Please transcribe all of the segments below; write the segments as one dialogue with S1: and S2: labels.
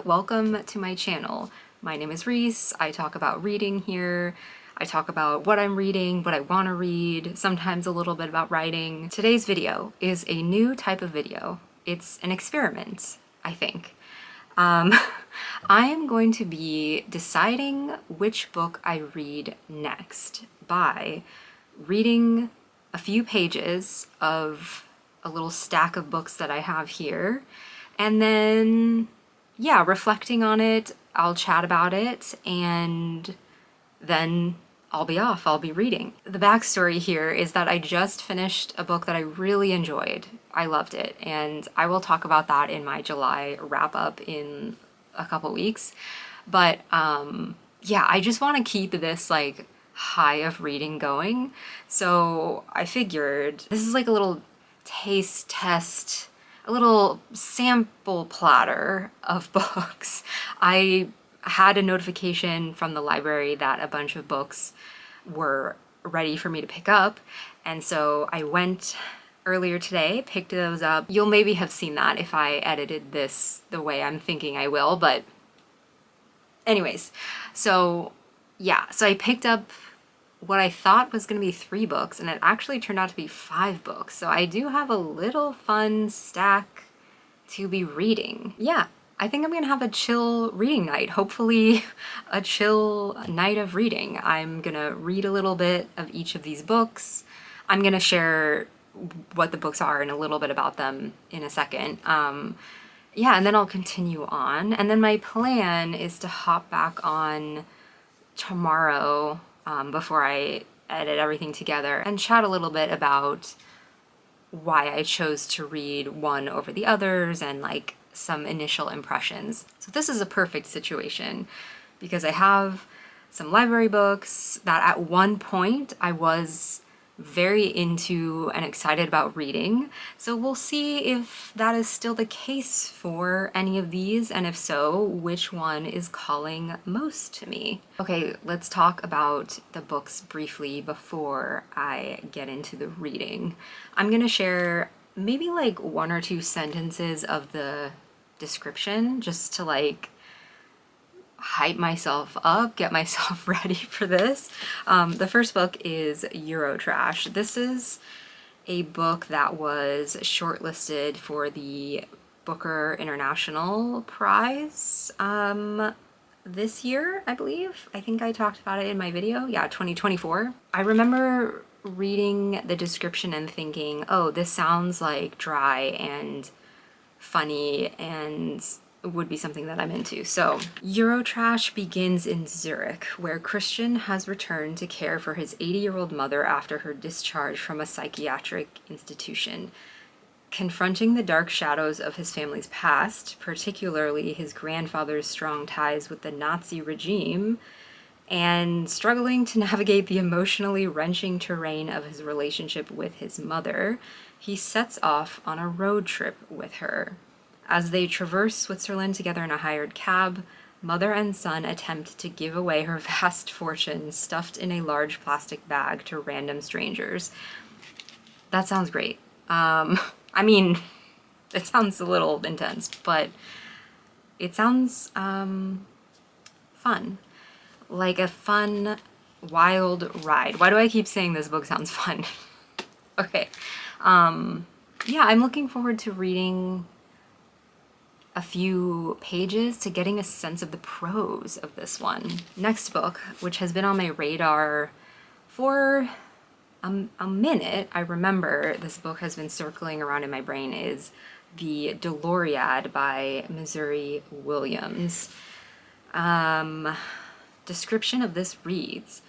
S1: welcome to my channel. My name is Reese. I talk about reading here. I talk about what I'm reading, what I want to read, sometimes a little bit about writing. Today's video is a new type of video. It's an experiment, I think. I am going to be deciding which book I read next by reading a few pages of a little stack of books that I have here, and then, yeah, reflecting on it. I'll chat about it, and then I'll be off. I'll be reading. The backstory here is that I just finished a book that I really enjoyed. I loved it, and I will talk about that in my July wrap-up in a couple weeks. But yeah, I just want to keep this like high of reading going. So I figured this is like a little taste test, a little sample platter of books. I had a notification from the library that a bunch of books were ready for me to pick up, and so I went earlier today, picked those up. You'll maybe have seen that if I edited this the way I'm thinking I will, but anyways, so yeah, so I picked up what I thought was going to be 3 books, and it actually turned out to be 5 books. So I do have a little fun stack to be reading. Yeah, I think I'm going to have a chill reading night. Hopefully a chill night of reading. I'm going to read a little bit of each of these books. I'm going to share what the books are and a little bit about them in a second. Yeah, and then I'll continue on. And then my plan is to hop back on tomorrow before I edit everything together and chat a little bit about why I chose to read one over the others and like some initial impressions. So this is a perfect situation because I have some library books that at one point I was very into and excited about reading. So we'll see if that is still the case for any of these, and if so, which one is calling most to me. Okay, let's talk about the books briefly before I get into the reading. I'm gonna share maybe like 1 or 2 sentences of the description just to like hype myself up, get myself ready for this. The first book is Eurotrash. This is a book that was shortlisted for the Booker International Prize this year, I believe. I think I talked about it in my video. Yeah, 2024. I remember reading the description and thinking, oh, this sounds like dry and funny and would be something that I'm into. So, Eurotrash begins in Zurich, where Christian has returned to care for his 80-year-old mother after her discharge from a psychiatric institution. Confronting the dark shadows of his family's past, particularly his grandfather's strong ties with the Nazi regime, and struggling to navigate the emotionally wrenching terrain of his relationship with his mother, he sets off on a road trip with her. As they traverse Switzerland together in a hired cab, mother and son attempt to give away her vast fortune stuffed in a large plastic bag to random strangers. That sounds great. I mean, it sounds a little intense, but it sounds fun. Like a fun, wild ride. Why do I keep saying this book sounds fun? Okay. Yeah, I'm looking forward to reading a few pages to getting a sense of the prose of this one. Next book, which has been on my radar for a minute, I remember this book has been circling around in my brain, is the Doloriad by Missouri Williams. Description of this reads,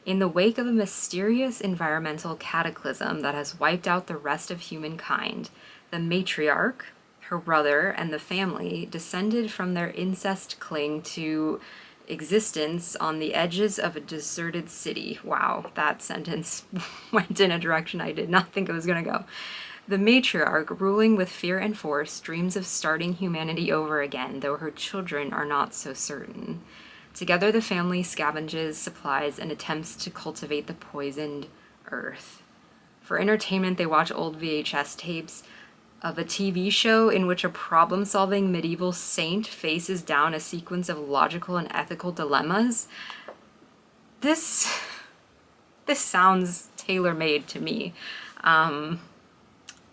S1: in the wake of a mysterious environmental cataclysm that has wiped out the rest of humankind, the matriarch, her brother, and the family descended from their incest cling to existence on the edges of a deserted city. Wow, that sentence went in a direction I did not think it was gonna go. The matriarch, ruling with fear and force, dreams of starting humanity over again, though her children are not so certain. Together the family scavenges supplies and attempts to cultivate the poisoned earth. For entertainment, they watch old VHS tapes, of a TV show in which a problem-solving medieval saint faces down a sequence of logical and ethical dilemmas. This sounds tailor-made to me.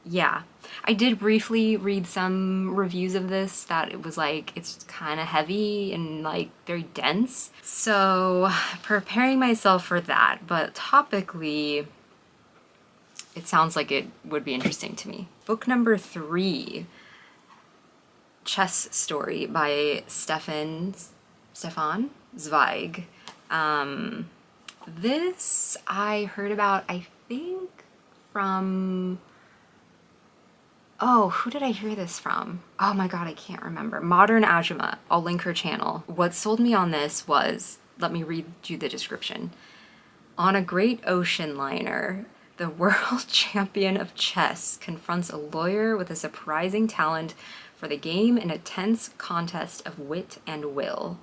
S1: Yeah. I did briefly read some reviews of this that it was like, it's kind of heavy and like very dense. So preparing myself for that, but topically, it sounds like it would be interesting to me. Book number 3, Chess Story by Stefan Zweig. This I heard about, I think, from... Oh, who did I hear this from? Oh my god, I can't remember. Modern Ajuma. I'll link her channel. What sold me on this was, let me read you the description. On a great ocean liner, the world champion of chess confronts a lawyer with a surprising talent for the game in a tense contest of wit and will.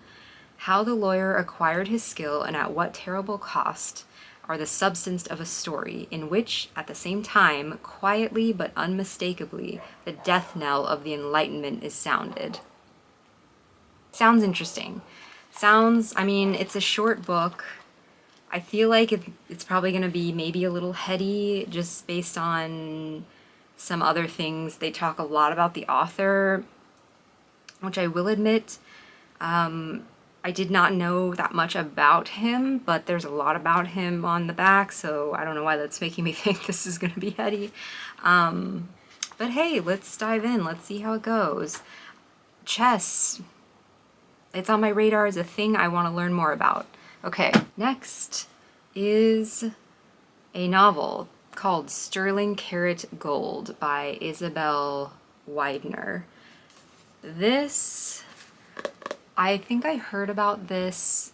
S1: How the lawyer acquired his skill and at what terrible cost are the substance of a story in which, at the same time, quietly but unmistakably, the death knell of the Enlightenment is sounded. Sounds interesting. I mean, it's a short book. I feel like it's probably going to be maybe a little heady just based on some other things. They talk a lot about the author, which I will admit, I did not know that much about him, but there's a lot about him on the back, so I don't know why that's making me think this is going to be heady. But hey, let's dive in. Let's see how it goes. Chess. It's on my radar as a thing I want to learn more about. Okay, next is a novel called Sterling Karat Gold by Isabel Waidner. I think I heard about this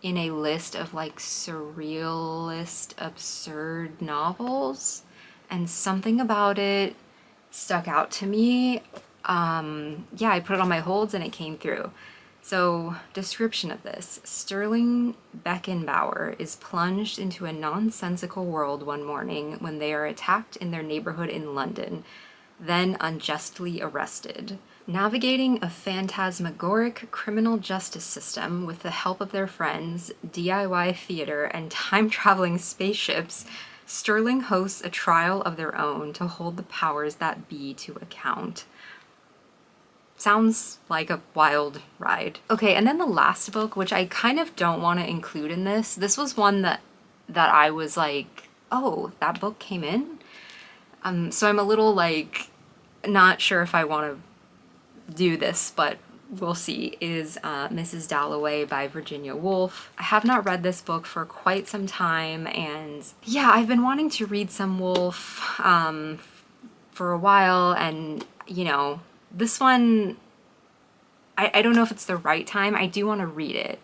S1: in a list of like surrealist, absurd novels, and something about it stuck out to me. Yeah, I put it on my holds and it came through. So, description of this. Sterling Beckenbauer is plunged into a nonsensical world one morning when they are attacked in their neighborhood in London, then unjustly arrested. Navigating a phantasmagoric criminal justice system with the help of their friends, DIY theater, and time-traveling spaceships, Sterling hosts a trial of their own to hold the powers that be to account. Sounds like a wild ride. Okay, and then the last book, which I kind of don't want to include in this. This was one that I was like, oh, that book came in? So I'm a little like, not sure if I want to do this, but we'll see, is Mrs. Dalloway by Virginia Woolfe. I have not read this book for quite some time, and yeah, I've been wanting to read some Woolfe for a while, and you know, this one, I don't know if it's the right time. I do want to read it.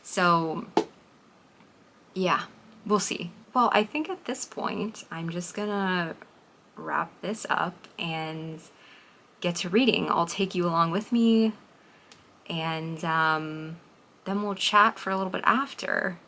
S1: So yeah, we'll see. Well, I think at this point, I'm just gonna wrap this up and get to reading. I'll take you along with me, and then we'll chat for a little bit after.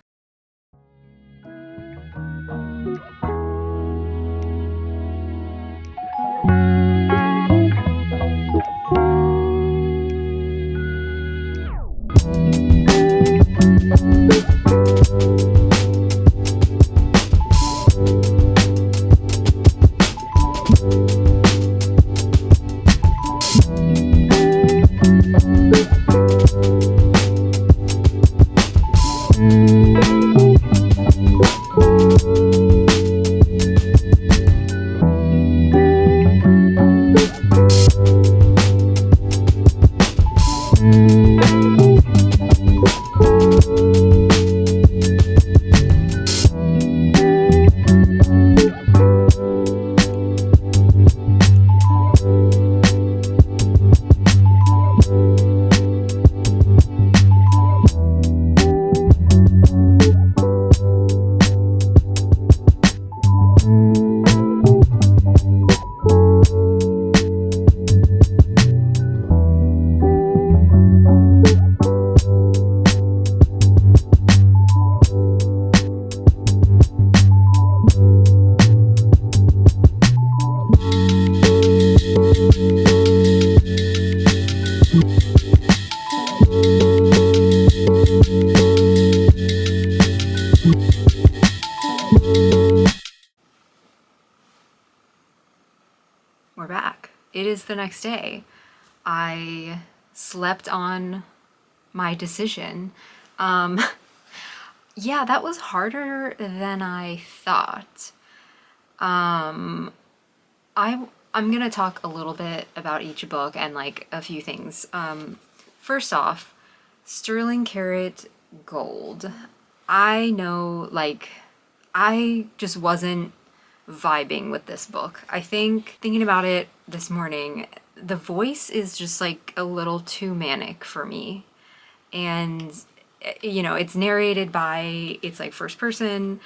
S1: we're back. It is the next day. I slept on my decision. Yeah, that was harder than I thought. I'm gonna talk a little bit about each book and like a few things. First off, Sterling Karat Gold. I know, like, I just wasn't vibing with this book. I think, thinking about it this morning, the voice is just like a little too manic for me. And, you know, it's narrated by, it's like first person.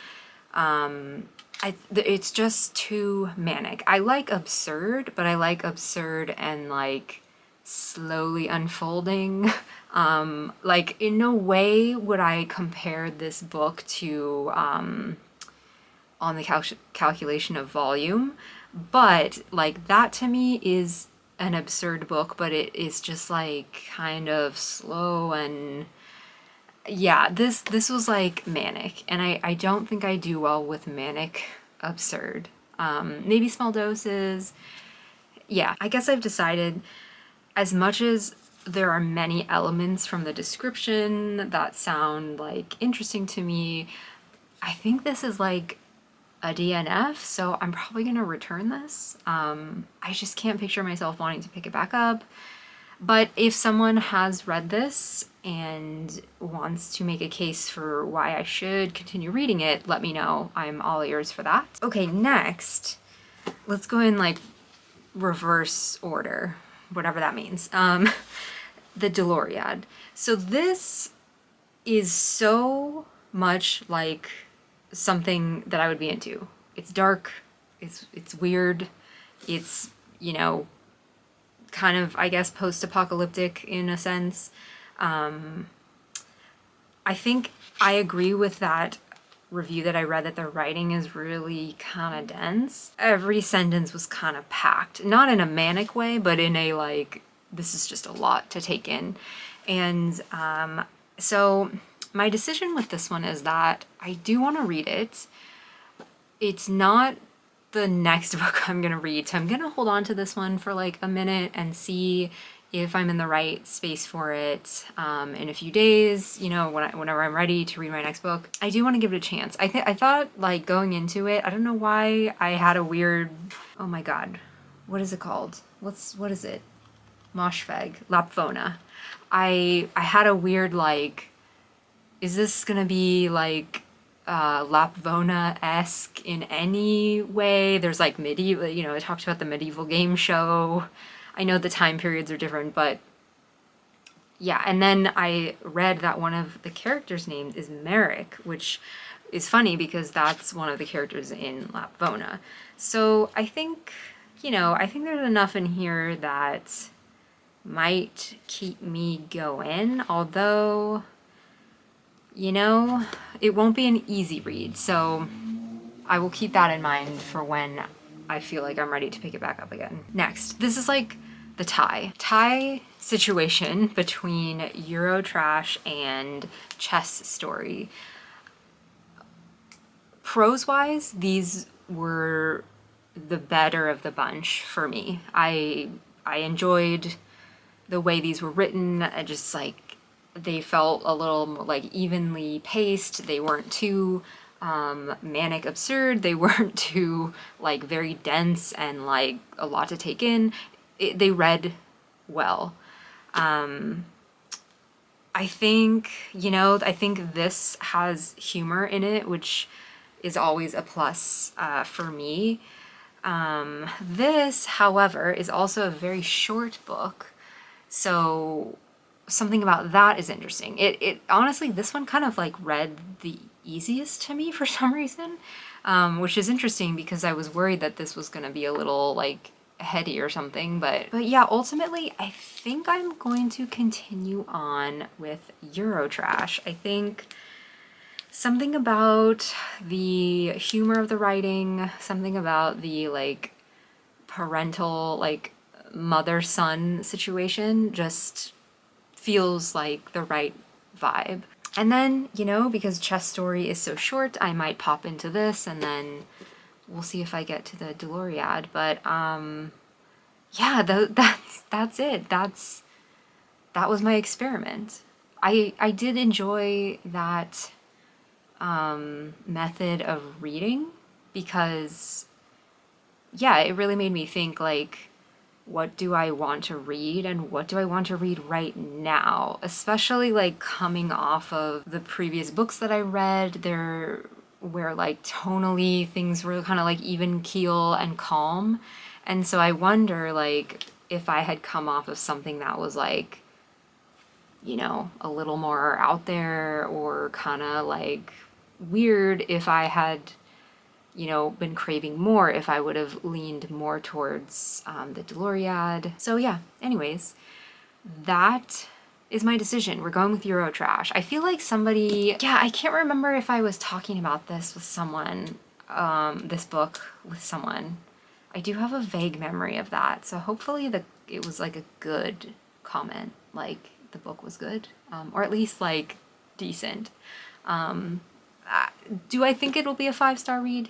S1: It's just too manic. I like absurd, but I like absurd and like slowly unfolding. Like in no way would I compare this book to On the Calculation of Volume, but like that to me is an absurd book, but it is just like kind of slow. And yeah, this was like manic, and I don't think I do well with manic absurd. Maybe small doses. Yeah, I guess I've decided, as much as there are many elements from the description that sound like interesting to me, I think this is like a DNF, so I'm probably gonna return this. I just can't picture myself wanting to pick it back up. But if someone has read this and wants to make a case for why I should continue reading it, let me know. I'm all ears for that. Okay, next, let's go in like reverse order, whatever that means. The Doloriad. So this is so much like something that I would be into. It's dark, it's weird, it's, you know, kind of, I guess, post-apocalyptic in a sense. I think I agree with that review that I read, that the writing is really kind of dense. Every sentence was kind of packed, not in a manic way, but in a like, this is just a lot to take in. And so my decision with this one is that I do want to read it. It's not the next book I'm gonna read, so I'm gonna hold on to this one for like a minute and see if I'm in the right space for it in a few days, you know, whenever I'm ready to read my next book. I do want to give it a chance. I thought, like, going into it, I don't know why I had a weird, oh my god, what is it called? What is it? Moshfegh, Lapvona. I had a weird, like, is this gonna be like Lapvona-esque in any way? There's like medieval, you know, it talks about the medieval game show. I know the time periods are different, but yeah. And then I read that one of the characters' names is Merrick, which is funny because that's one of the characters in Lapvona. So I think, you know, I think there's enough in here that might keep me going, although, you know, it won't be an easy read, so I will keep that in mind for when I feel like I'm ready to pick it back up again. Next, this is like the tie situation between Eurotrash and Chess Story. Prose-wise, these were the better of the bunch for me. I enjoyed the way these were written. I just like, they felt a little like evenly paced. They weren't too manic absurd. They weren't too like very dense and like a lot to take in. They read well. I think, you know, I think this has humor in it, which is always a plus for me. This, however, is also a very short book, so something about that is interesting. It honestly, this one kind of like read the easiest to me for some reason, which is interesting because I was worried that this was gonna be a little like heady or something, but yeah, ultimately I think I'm going to continue on with Eurotrash. I think something about the humor of the writing, something about the like parental, like mother-son situation just feels like the right vibe. And then, you know, because Chess Story is so short, I might pop into this and then we'll see if I get to the Doloriad. But yeah, that's it. That was my experiment. I did enjoy that method of reading because, yeah, it really made me think, like, what do I want to read and what do I want to read right now? Especially like coming off of the previous books that I read, there where like tonally things were kind of like even keel and calm. And so I wonder, like, if I had come off of something that was like, you know, a little more out there or kind of like weird, if I had, you know, been craving more, if I would have leaned more towards the Doloriad. So yeah, anyways, that is my decision. We're going with Eurotrash. I feel like somebody, yeah, I can't remember if I was talking about this with someone, this book with someone. I do have a vague memory of that. So hopefully it was like a good comment, like the book was good, or at least like decent. Do I think it'll be a 5-star read?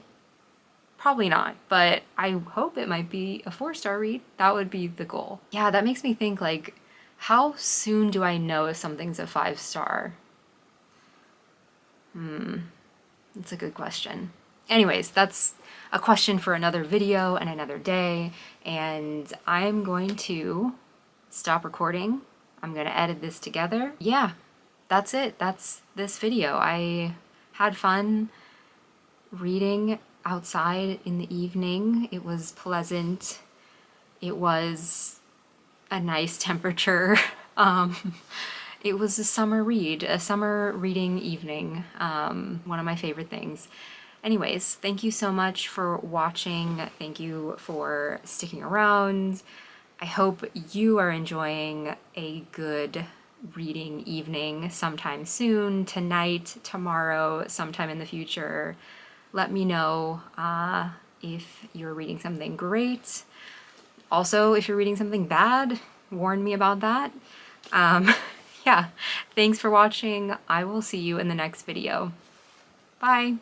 S1: Probably not, but I hope it might be a 4-star read. That would be the goal. Yeah, that makes me think, like, how soon do I know if something's a 5-star? That's a good question. Anyways, that's a question for another video and another day, and I'm going to stop recording. I'm gonna edit this together. Yeah, that's it. That's this video. I had fun reading outside in the evening. It was pleasant. It was a nice temperature. It was a summer read, a summer reading evening. One of my favorite things. Anyways, thank you so much for watching. Thank you for sticking around. I hope you are enjoying a good reading evening sometime soon, tonight, tomorrow, sometime in the future. Let me know if you're reading something great. Also, if you're reading something bad, warn me about that. Yeah, thanks for watching. I will see you in the next video. Bye.